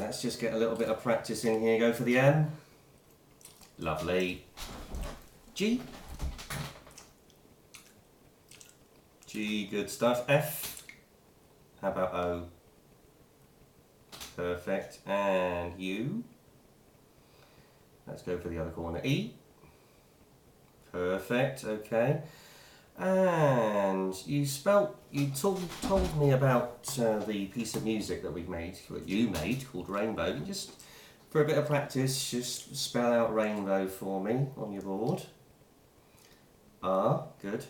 let's just get a little bit of practice in here. Go for the M. Lovely. G. G, good stuff. F. How about O? Perfect. And U. Let's go for the other corner. E. Perfect. Okay. And you told me about the piece of music that you made, called Rainbow. Just for a bit of practice, just spell out rainbow for me on your board. R, good.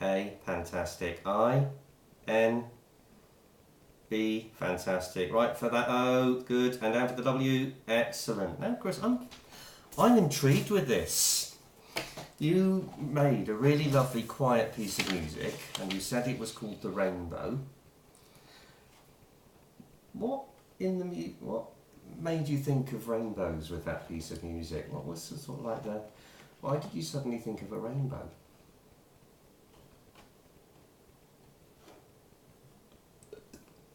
A, fantastic. I, N, B, fantastic. Right for that O, good. And down to the W, excellent. Now, Chris, I'm intrigued with this. You made a really lovely quiet piece of music and you said it was called The Rainbow. What made you think of rainbows with that piece of music? What was the sort of like why did you suddenly think of a rainbow?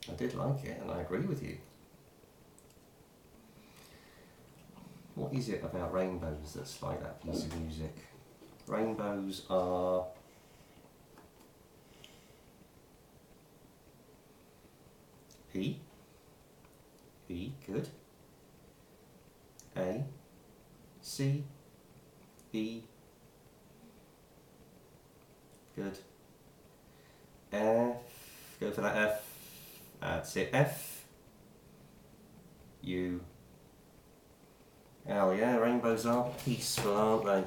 I did like it and I agree with you. What is it about rainbows that's like that piece of music? Rainbows are P, E, good. A, C, E, good. F, go for that F, that's it, F, U, L, yeah, rainbows are peaceful, aren't they?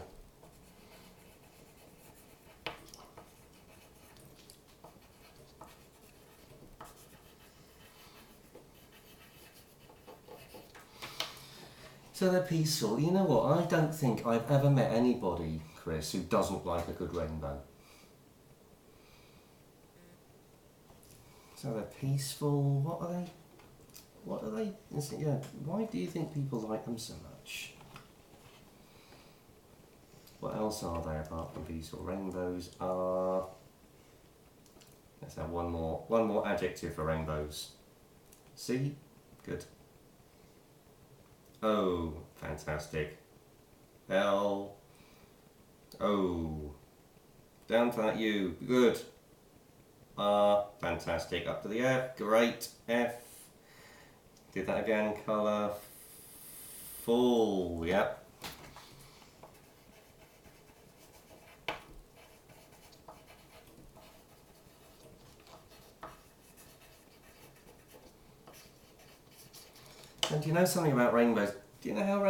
So they're peaceful. You know what, I don't think I've ever met anybody, Chris, who doesn't like a good rainbow. So they're peaceful. What are they? Yeah, why do you think people like them so much? What else are they apart from peaceful? Rainbows are... Let's have one more adjective for rainbows. C, good. O, fantastic. L, O, down to that U, good. R, fantastic. Up to the F, great. F, did that again. Colour, full, yep. And do you know something about rainbows? Do you know how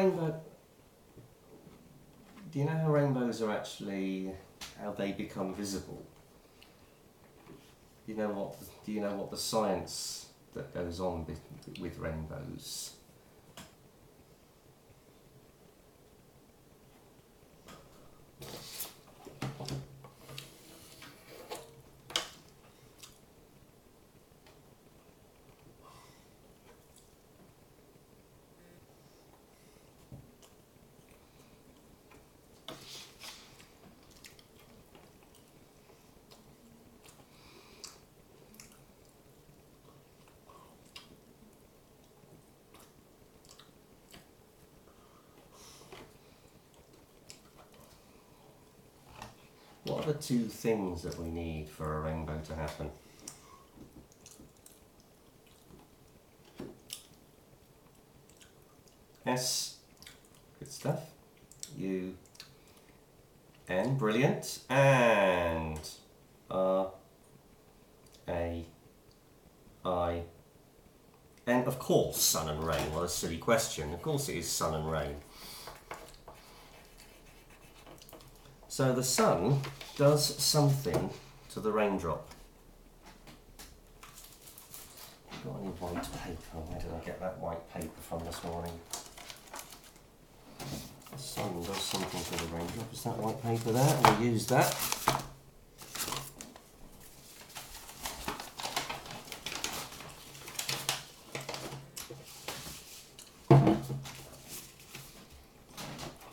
rainbows are actually, how they become visible? Do you know what the science that goes on with rainbows? What are the two things that we need for a rainbow to happen? S, good stuff. U, N, brilliant. And R, A, I, and of course sun and rain. What a silly question. Of course it is sun and rain. So the sun does something to the raindrop. Got any white paper? Where did I get that white paper from this morning? The sun does something to the raindrop. Is that white paper there? I'll use that.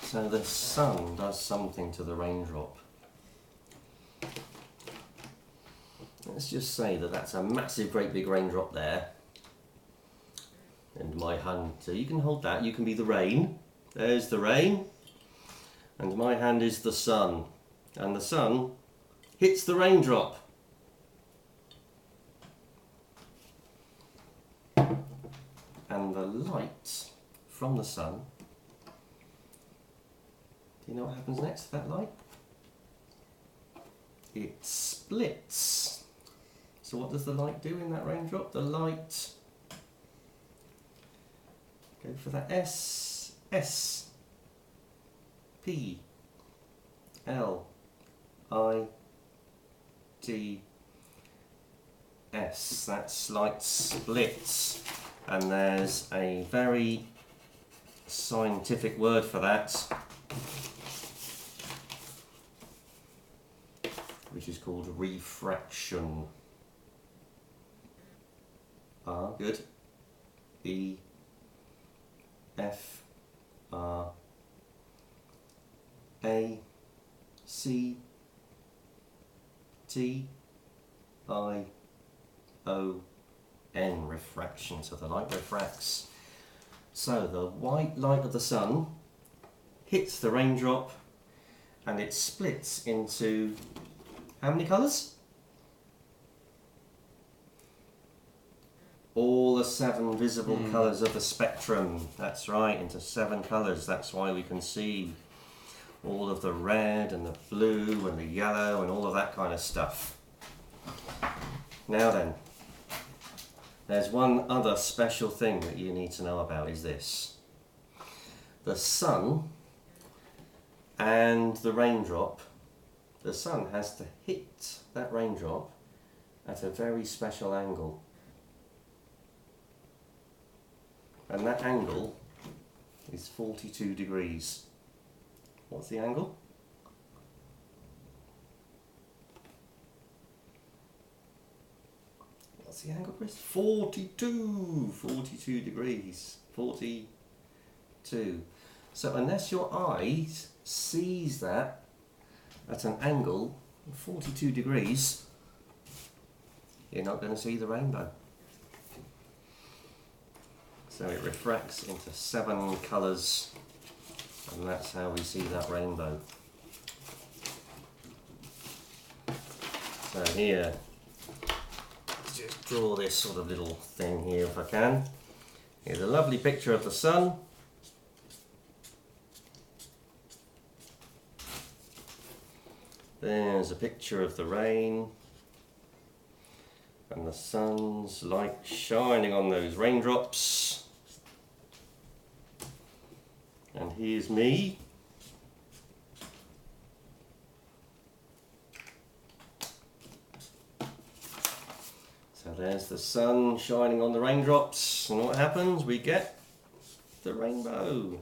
So the sun does something to the raindrop. Let's just say that that's a massive, great big raindrop there. my hand. So you can hold that. You can be the rain. There's the rain. And my hand is the sun. And the sun hits the raindrop. And the light from the sun. Do you know what happens next to that light? It splits. So what does the light do in that raindrop? The light, go for that S, S, P, L, I, T, S. That's light splits. And there's a very scientific word for that, which is called refraction. R, good. E, F, R, A, C, T, I, O, N, refraction. So the light refracts. So the white light of the sun hits the raindrop and it splits into how many colours? All the 7 visible colours of the spectrum. That's right, into 7 colours. That's why we can see all of the red and the blue and the yellow and all of that kind of stuff. Now then, there's one other special thing that you need to know about is this. The sun and the raindrop, the sun has to hit that raindrop at a very special angle. And that angle is 42 degrees. What's the angle? What's the angle, Chris? 42! 42 degrees. 42. So unless your eyes sees that at an angle of 42 degrees, you're not going to see the rainbow. So it refracts into 7 colours, and that's how we see that rainbow. So here, let's just draw this sort of little thing here if I can. Here's a lovely picture of the sun. There's a picture of the rain. And the sun's light shining on those raindrops. And here's me. So there's the sun shining on the raindrops, and what happens? We get the rainbow.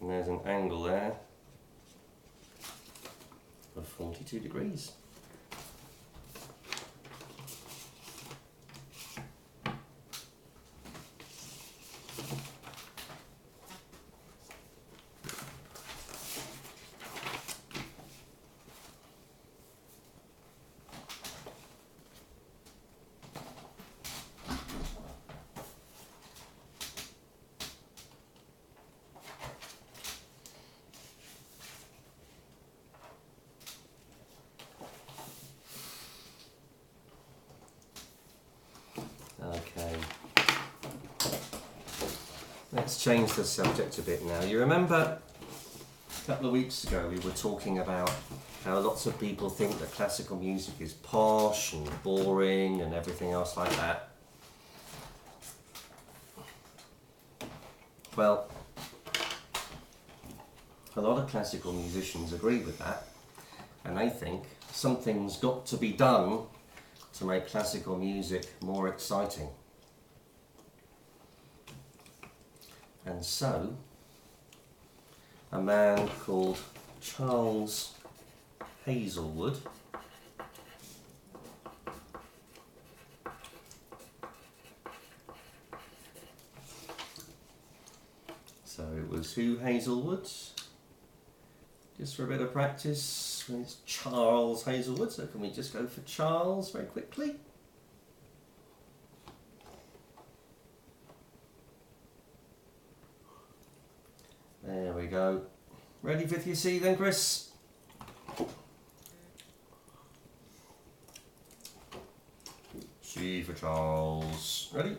And there's an angle there of 42 degrees. Okay, let's change the subject a bit now. You remember a couple of weeks ago we were talking about how lots of people think that classical music is posh and boring and everything else like that. Well, a lot of classical musicians agree with that, and they think something's got to be done to make classical music more exciting. And so, a man called Charles Hazelwood so it was who Hazelwood? Just for a bit of practice, it's Charles Hazelwood, so can we just go for Charles very quickly? go. Ready with your C then, Chris? C for Charles. Ready?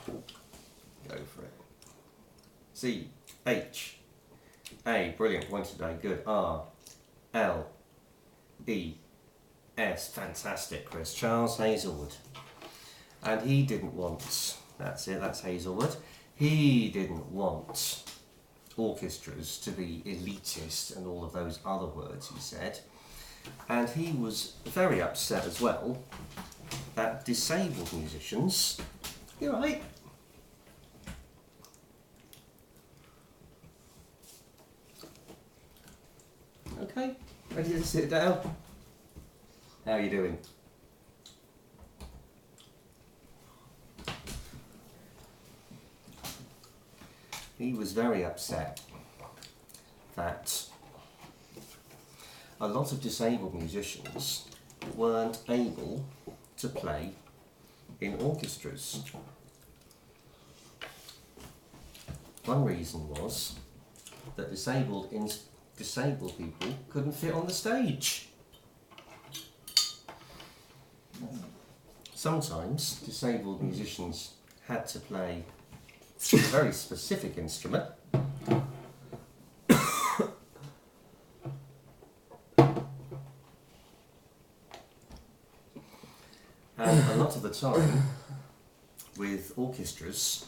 Go for it. C, H, A, brilliant, pointed A, good. R, L, E, S, fantastic, Chris. Charles Hazelwood. And he didn't want, that's it, that's Hazelwood. He didn't want orchestras to be elitist and all of those other words he said. And he was very upset as well that disabled musicians, you're right, okay, ready to sit down? How are you doing? He was very upset that a lot of disabled musicians weren't able to play in orchestras. One reason was that disabled people couldn't fit on the stage. Sometimes disabled musicians had to play a very specific instrument. And a lot of the time, with orchestras,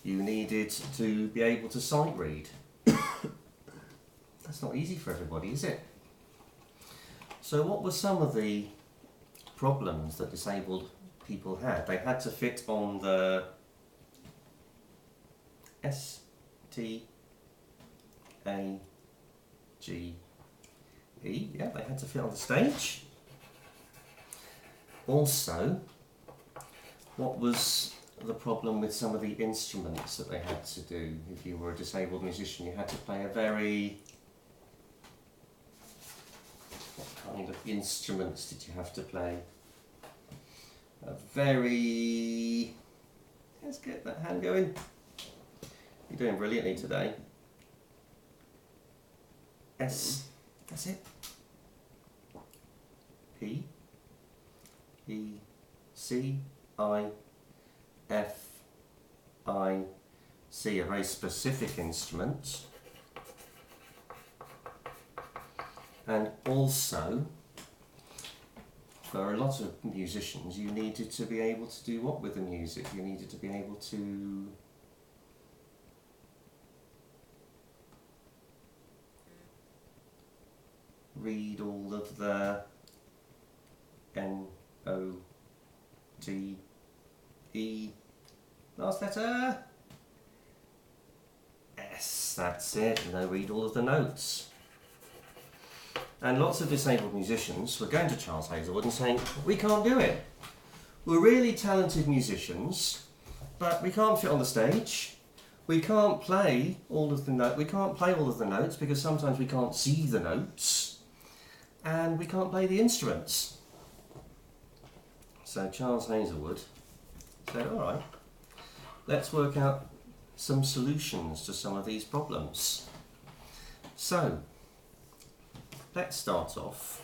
you needed to be able to sight read. That's not easy for everybody, is it? So what were some of the problems that disabled people had? They had to fit on the S, T, A, G, E. Yeah, they had to fit on the stage. Also, what was the problem with some of the instruments that they had to do? If you were a disabled musician, you had to play a very... What kind of instruments did you have to play? A very... Let's get that hand going. You're doing brilliantly today. S, that's it. P, E, C, I, F, I, C, a very specific instrument. And also, for a lot of musicians, you needed to be able to do what with the music? You needed to be able to read all of the N, O, T, E, last letter, S, that's it, and they read all of the notes. And lots of disabled musicians were going to Charles Hazelwood and saying, we can't do it. We're really talented musicians, but we can't fit on the stage. We can't play all of the notes because sometimes we can't see the notes, and we can't play the instruments. So Charles Hazelwood said, all right, let's work out some solutions to some of these problems. So let's start off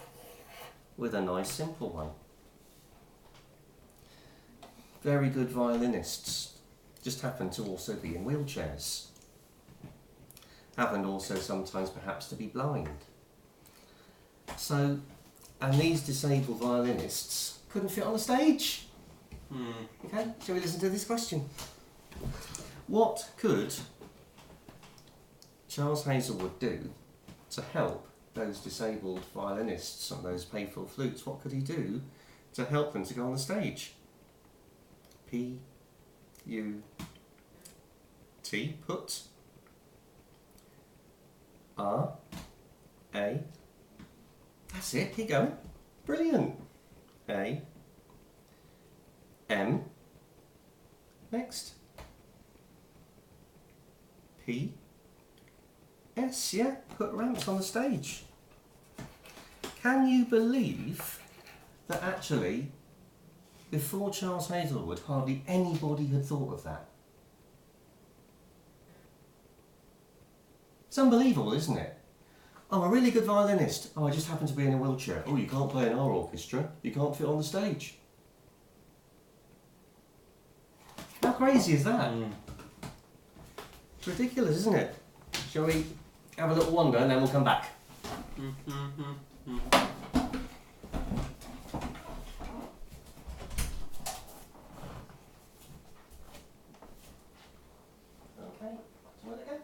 with a nice simple one. Very good violinists just happen to also be in wheelchairs. Happen also sometimes perhaps to be blind. So, and these disabled violinists couldn't fit on the stage. Okay, shall we listen to this question? What could Charles Hazelwood do to help those disabled violinists on those playful flutes? What could he do to help them to go on the stage? P, U, T, put. R, A. That's it, keep going. Brilliant. A, M. Next. P, S, yeah, put ramps on the stage. Can you believe that actually, before Charles Hazelwood, hardly anybody had thought of that? It's unbelievable, isn't it? I'm a really good violinist. Oh, I just happen to be in a wheelchair. Oh, you can't play in our orchestra. You can't fit on the stage. How crazy is that? It's ridiculous, isn't it? Shall we have a little wander and then we'll come back? Okay, so where to go?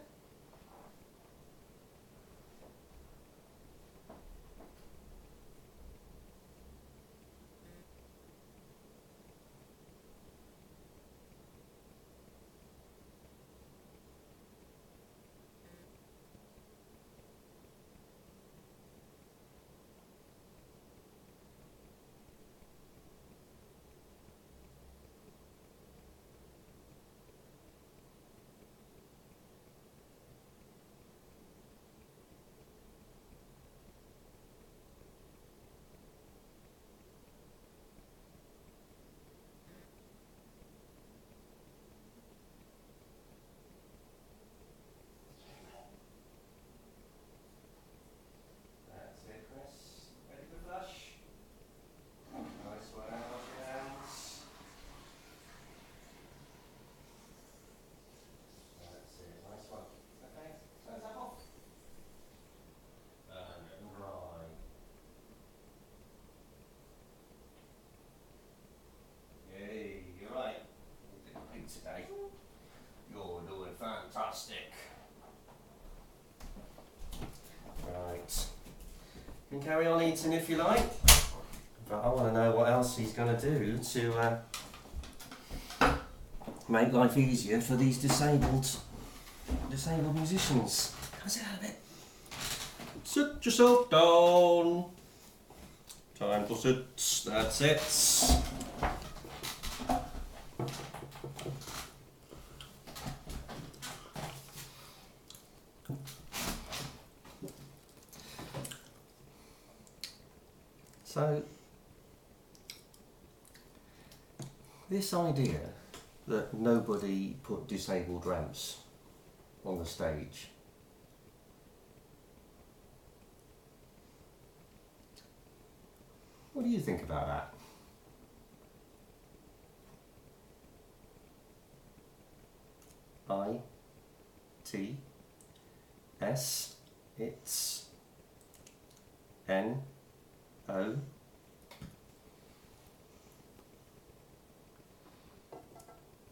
Today. You're doing fantastic. Right. You can carry on eating if you like, but I want to know what else he's going to do to make life easier for these disabled musicians. Can I sit down a bit? Sit yourself down. Time to sit. That's it. So, this idea that nobody put disabled ramps on the stage, what do you think about that? I-T-S, it's N-O.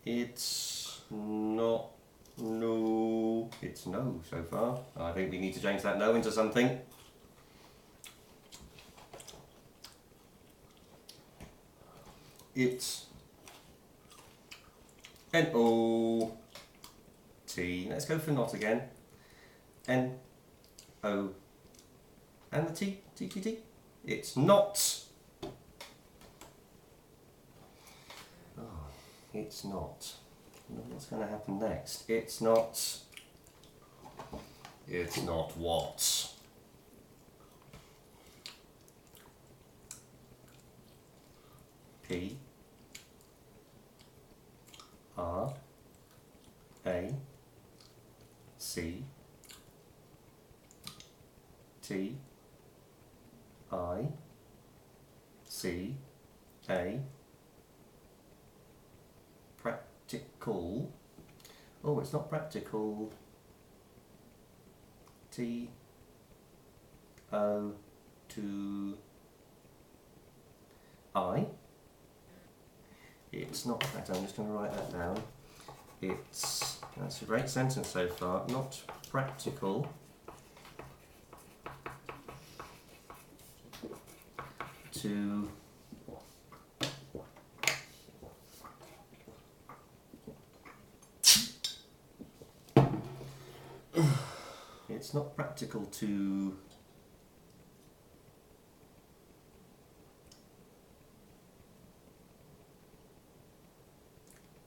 It's not no. It's no so far. I think we need to change that no into something. It's N-O-T. Let's go for not again. N-O. And the T. T-T-T. It's not. Oh, it's not. What's going to happen next? It's not. It's not what? P R A C T I C A practical. Oh, it's not practical. T O to I. It's not practical. I'm just going to write that down. That's a great sentence so far. Not practical to it's not practical to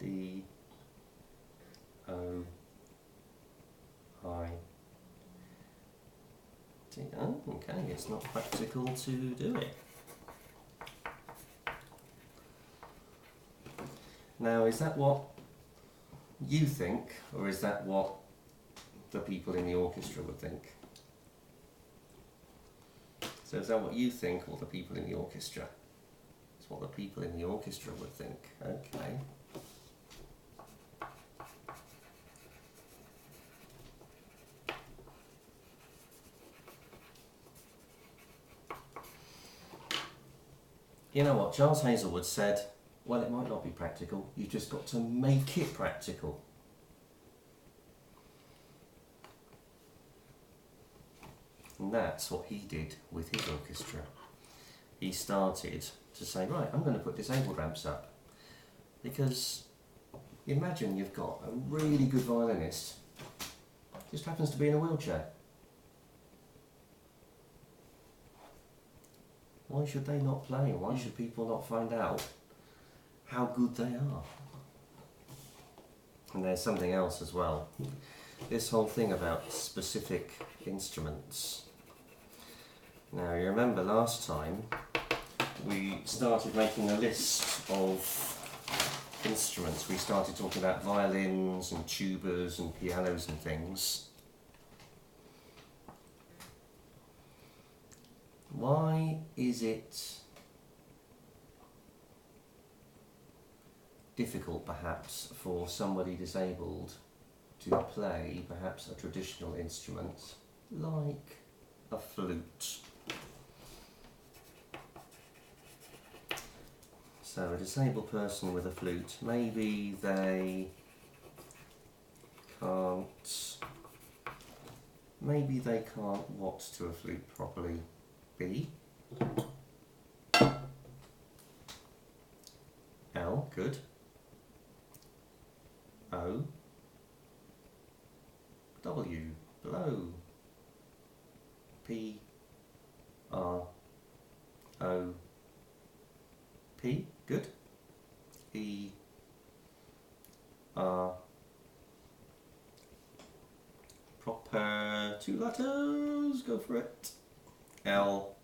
D O I T. Oh, okay, it's not practical to do it. Now, is that what you think, or is that what the people in the orchestra would think? So is that what you think, or the people in the orchestra? It's what the people in the orchestra would think. Okay. You know what, Charles Hazelwood said, well, it might not be practical, you've just got to make it practical. And that's what he did with his orchestra. He started to say, right, I'm going to put disabled ramps up. Because imagine you've got a really good violinist, just happens to be in a wheelchair. Why should they not play? Why should people not find out how good they are? And there's something else as well. This whole thing about specific instruments. Now, you remember last time we started making a list of instruments. We started talking about violins and tubas and pianos and things. Why is it difficult, perhaps, for somebody disabled to play perhaps a traditional instrument like a flute? So a disabled person with a flute, maybe they can't what to a flute properly? B, L, good, O, W, blow, P, R, O, P, good, E, R, proper, 2 letters, go for it. L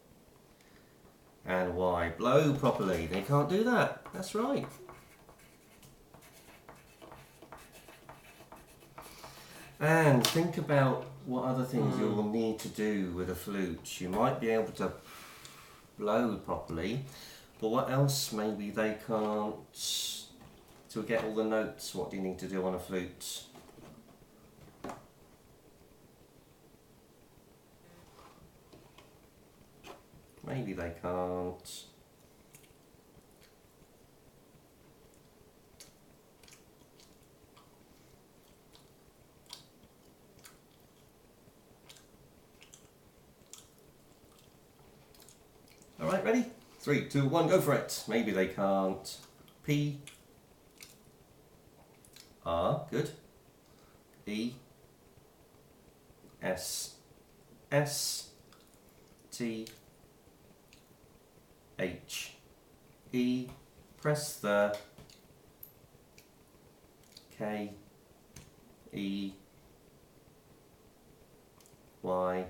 and Y. Blow properly. They can't do that. That's right. And think about what other things you'll need to do with a flute. You might be able to blow properly, but what else maybe they can't? To get all the notes, what do you need to do on a flute? Maybe they can't. All right, ready? 3, 2, 1, go for it. Maybe they can't. P, R, good. E, S, S, T, H, E, press the K, E, Y,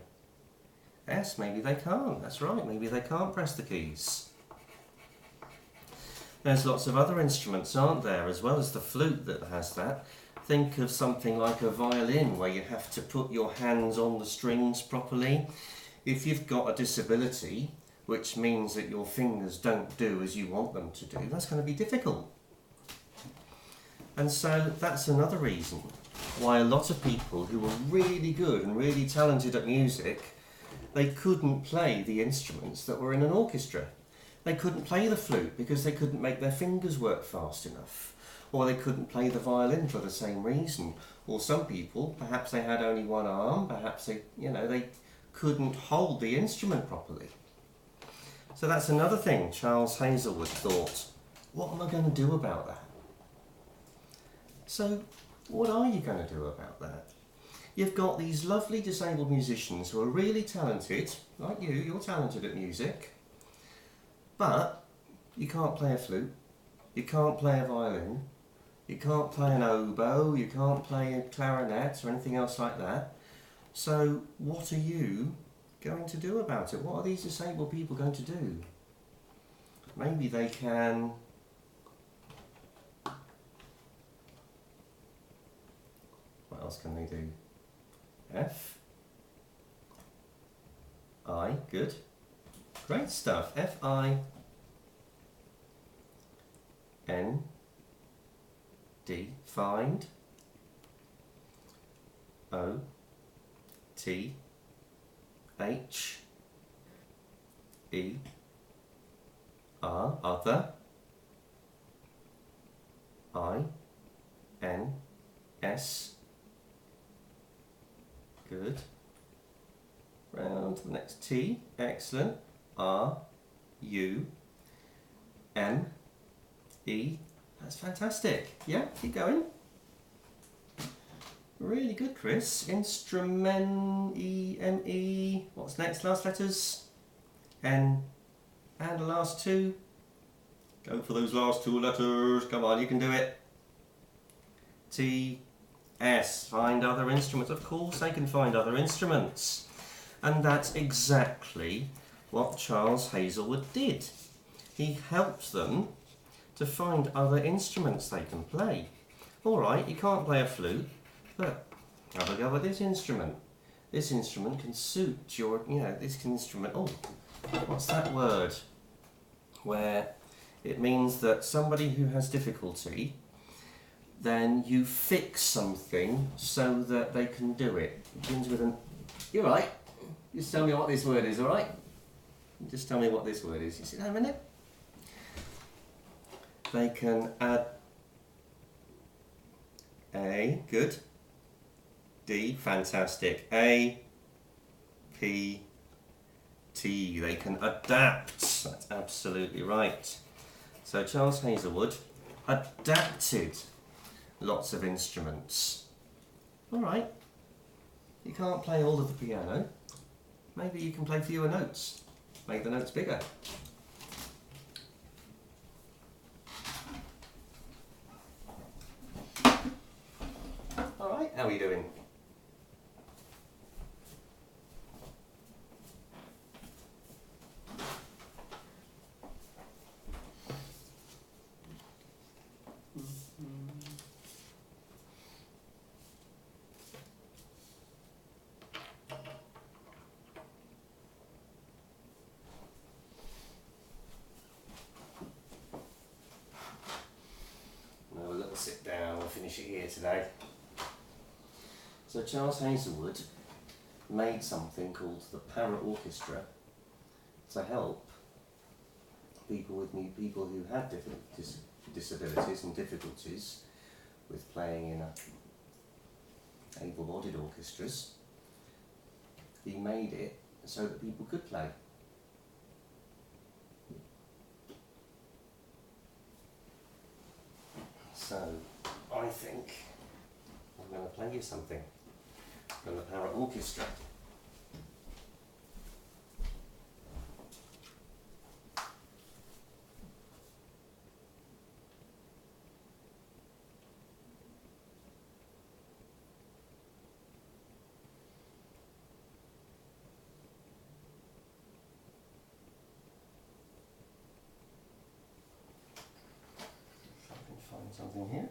S. Maybe they can't. That's right, maybe they can't press the keys. There's lots of other instruments, aren't there, as well as the flute that has that. Think of something like a violin where you have to put your hands on the strings properly. If you've got a disability, which means that your fingers don't do as you want them to do, that's going to be difficult. And so that's another reason why a lot of people who were really good and really talented at music, they couldn't play the instruments that were in an orchestra. They couldn't play the flute because they couldn't make their fingers work fast enough. Or they couldn't play the violin for the same reason. Or some people, perhaps they had only one arm, perhaps they couldn't hold the instrument properly. So that's another thing Charles Hazelwood thought, what am I going to do about that? So what are you going to do about that? You've got these lovely disabled musicians who are really talented, like you, you're talented at music, but you can't play a flute, you can't play a violin, you can't play an oboe, you can't play a clarinet or anything else like that. So what are you going to do about it? What are these disabled people going to do? Maybe they can what else can they do? F, I, good. Great stuff. F, I, N, D, find. O, T, H, E, R, other. I, N, S, good. Round to the next T, excellent. R, U, M, E, that's fantastic. Yeah, keep going. Really good, Chris. Instrument, E, M, E. What's next? Last letters? N, and the last two. Go for those last two letters. Come on, you can do it. T, S. Find other instruments. Of course, they can find other instruments. And that's exactly what Charles Hazelwood did. He helped them to find other instruments they can play. Alright, you can't play a flute, but have a go at this instrument. This instrument can suit your, this instrument. Oh, what's that word? Where it means that somebody who has difficulty, then you fix something so that they can do it. It begins with an, you're right. Just tell me what this word is, alright? Just tell me what this word is. You see that a minute? They can add A, good. D, fantastic. A, P, T, they can adapt. That's absolutely right. So Charles Hazelwood adapted lots of instruments. Alright, you can't play all of the piano. Maybe you can play fewer notes. Make the notes bigger. Alright, how are you doing? Sit down, we'll finish it here today. So Charles Hazelwood made something called the Parrot Orchestra to help people who had different disabilities and difficulties with playing in able-bodied orchestras. He made it so that people could play. So, I think I'm going to play you something from the Parrot Orchestra. Something here.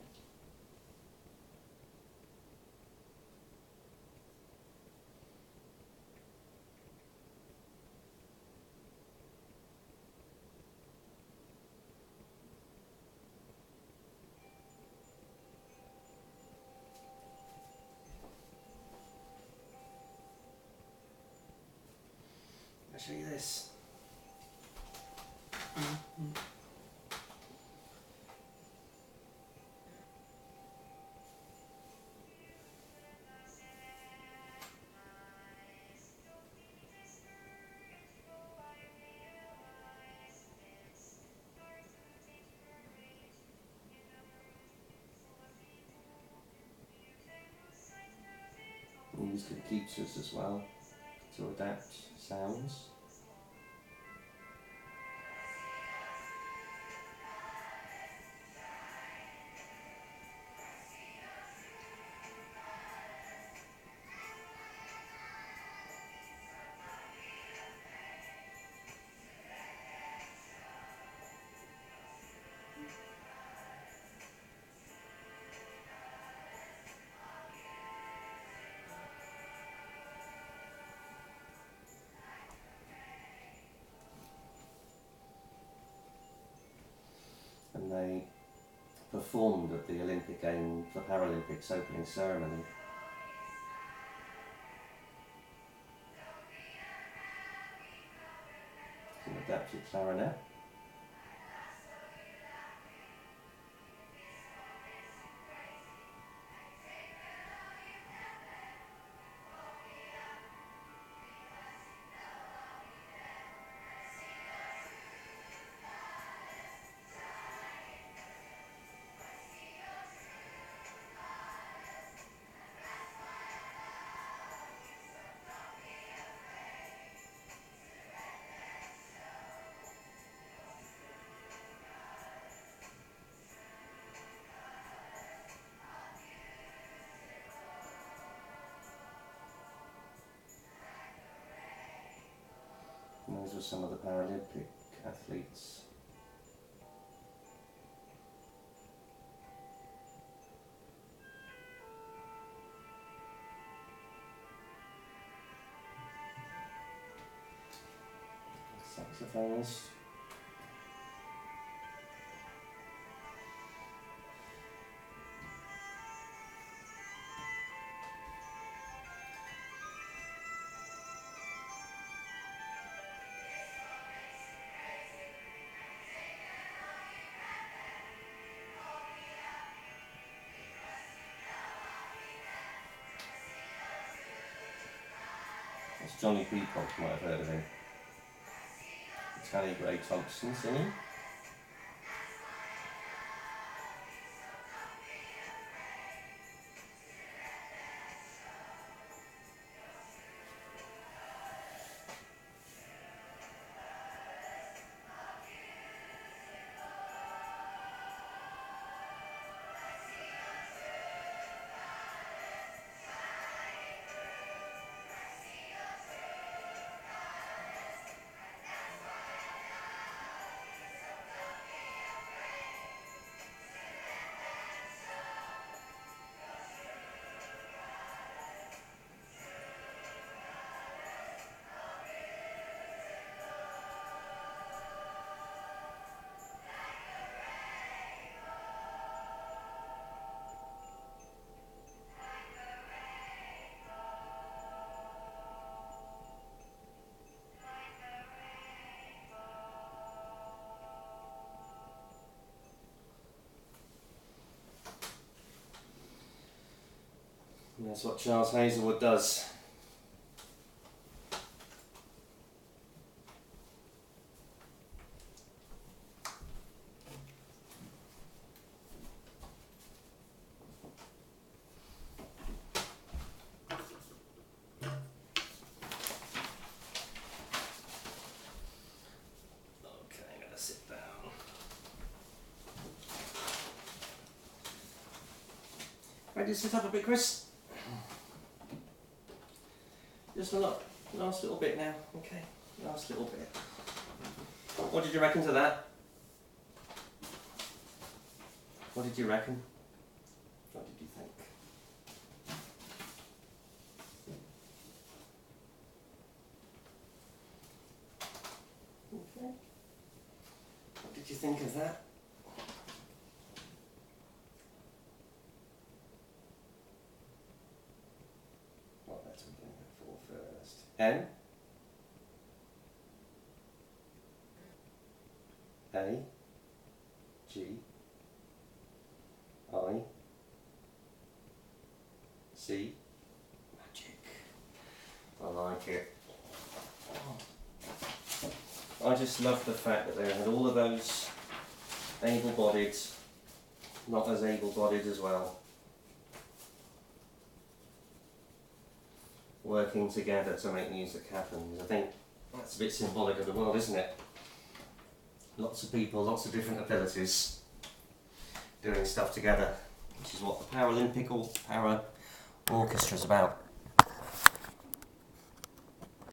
I'll show you this. Use computers as well to adapt sounds. and they performed at the Olympic Games, the Paralympics opening ceremony. An adapted clarinet. And those were some of the Paralympic athletes. Saxophonist. That's Johnny Peacock, you might have heard of him. Tally Gray Thompson singing. And that's what Charles Hazelwood does. Okay, I'm going to sit down. Ready to sit up a bit, Chris? Just a lot, last little bit now, okay, last little bit. What did you reckon to that? What did you reckon? What did you think? Okay. What did you think of that? What letter are we going to go for first? N? A? G? I? C? Magic. I like it. I just love the fact that they had all of those able-bodied, not as able-bodied as well, working together to make music happen. I think that's a bit symbolic of the world, isn't it? Lots of people, lots of different abilities doing stuff together, which is what the Paralympic or Para Orchestra is about.